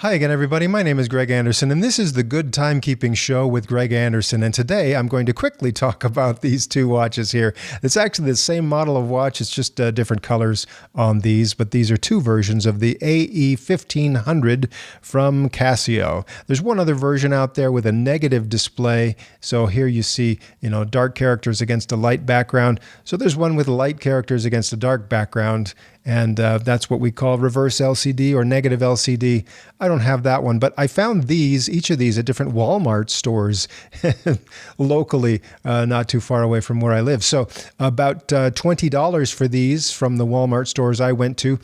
Hi again, everybody. My name is Greg Anderson, and this is the Good Timekeeping Show with Greg Anderson. And today I'm going to quickly talk about these two watches here. It's actually the same model of watch. It's just different colors on these, but these are two versions of the AE1500 from Casio. There's one other version out there with a negative display. So here you see, dark characters against a light background. So there's one with light characters against a dark background. And that's what we call reverse LCD or negative LCD. I don't have that one, but I found each of these at different Walmart stores locally, not too far away from where I live. So about $20 for these from the Walmart stores I went to.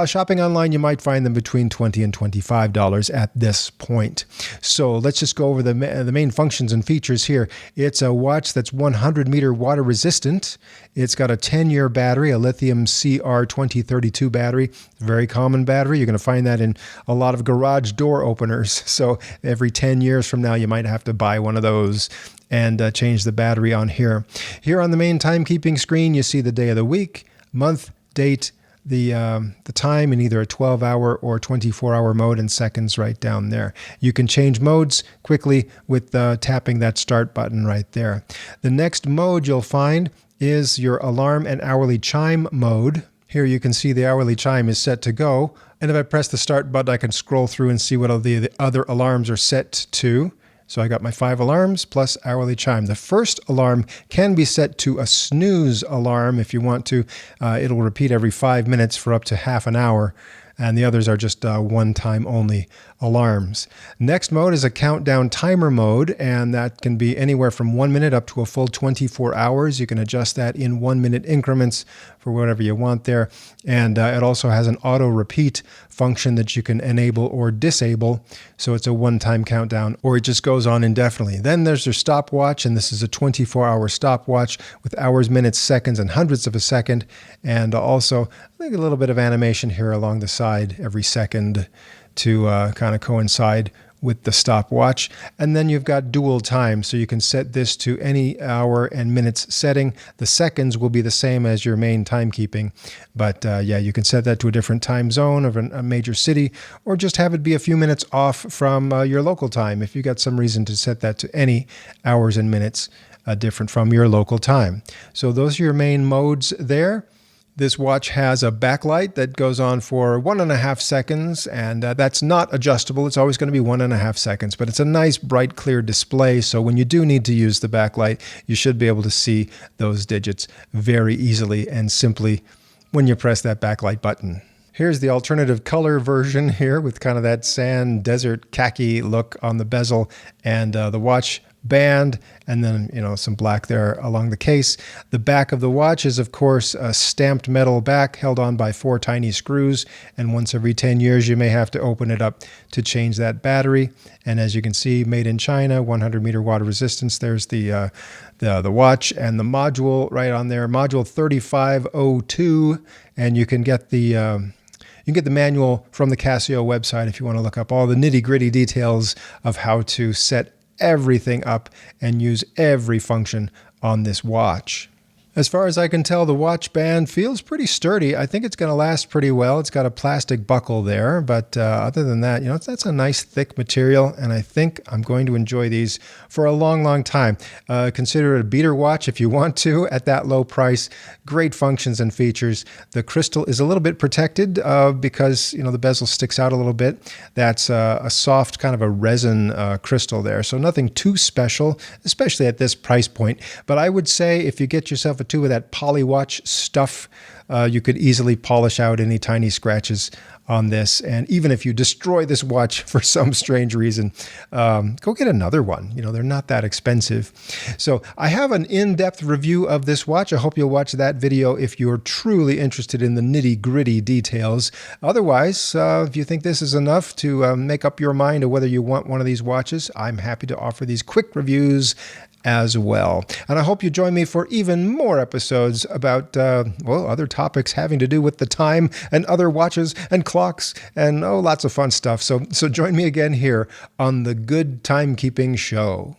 Shopping online, you might find them between $20 and $25 at this point. So let's just go over the main functions and features here. It's a watch that's 100-meter water resistant. It's got a 10-year battery, a lithium CR2032 battery, very common battery. You're going to find that in a lot of garage door openers. So every 10 years from now, you might have to buy one of those and change the battery on here. Here on the main timekeeping screen, you see the day of the week, month, date, the time in either a 12-hour or 24-hour mode and seconds right down there. You can change modes quickly with tapping that start button right there. The next mode you'll find is your alarm and hourly chime mode. Here you can see the hourly chime is set to go. And if I press the start button, I can scroll through and see what the other alarms are set to. So I got my 5 alarms plus hourly chime. The first alarm can be set to a snooze alarm if you want to. It'll repeat every 5 minutes for up to half an hour. And the others are just one-time only alarms. Next mode is a countdown timer mode, and that can be anywhere from 1 minute up to a full 24 hours. You can adjust that in 1-minute increments for whatever you want there. And it also has an auto repeat function that you can enable or disable. So it's a one-time countdown, or it just goes on indefinitely. Then there's your stopwatch, and this is a 24-hour stopwatch with hours, minutes, seconds, and hundredths of a second. And also, I think a little bit of animation here along the side every second to kind of coincide with the stopwatch. And then you've got dual time, so you can set this to any hour and minutes setting. The seconds will be the same as your main timekeeping, but yeah, you can set that to a different time zone of a major city, or just have it be a few minutes off from your local time if you got some reason to set that to any hours and minutes different from your local time. So those are your main modes there. This watch has a backlight that goes on for 1.5 seconds, and that's not adjustable. It's always going to be 1.5 seconds, but it's a nice, bright, clear display. So when you do need to use the backlight, you should be able to see those digits very easily and simply when you press that backlight button. Here's the alternative color version here with kind of that sand desert khaki look on the bezel and the watch band, and then some black there along the case. The back of the watch is, of course, a stamped metal back held on by 4 tiny screws, and once every 10 years you may have to open it up to change that battery. And as you can see, made in China, 100-meter water resistance. There's the watch and the module right on there, module 3502, and you can get the manual from the Casio website if you want to look up all the nitty-gritty details of how to set everything up and use every function on this watch. As far as I can tell, the watch band feels pretty sturdy. I think it's going to last pretty well. It's got a plastic buckle there, but other than that, that's a nice thick material, and I think I'm going to enjoy these for a long, long time. Consider it a beater watch if you want to at that low price. Great functions and features. The crystal is a little bit protected because the bezel sticks out a little bit. That's a soft kind of a resin crystal there, so nothing too special, especially at this price point. But I would say if you get yourself a tube of that polywatch stuff, you could easily polish out any tiny scratches on this. And even if you destroy this watch for some strange reason, go get another one. They're not that expensive. So I have an in-depth review of this watch. I hope you'll watch that video if you're truly interested in the nitty-gritty details. Otherwise, if you think this is enough to make up your mind of whether you want one of these watches, I'm happy to offer these quick reviews as well. And I hope you join me for even more episodes about, other topics having to do with the time and other watches and clocks and lots of fun stuff. So join me again here on the Good Timekeeping Show.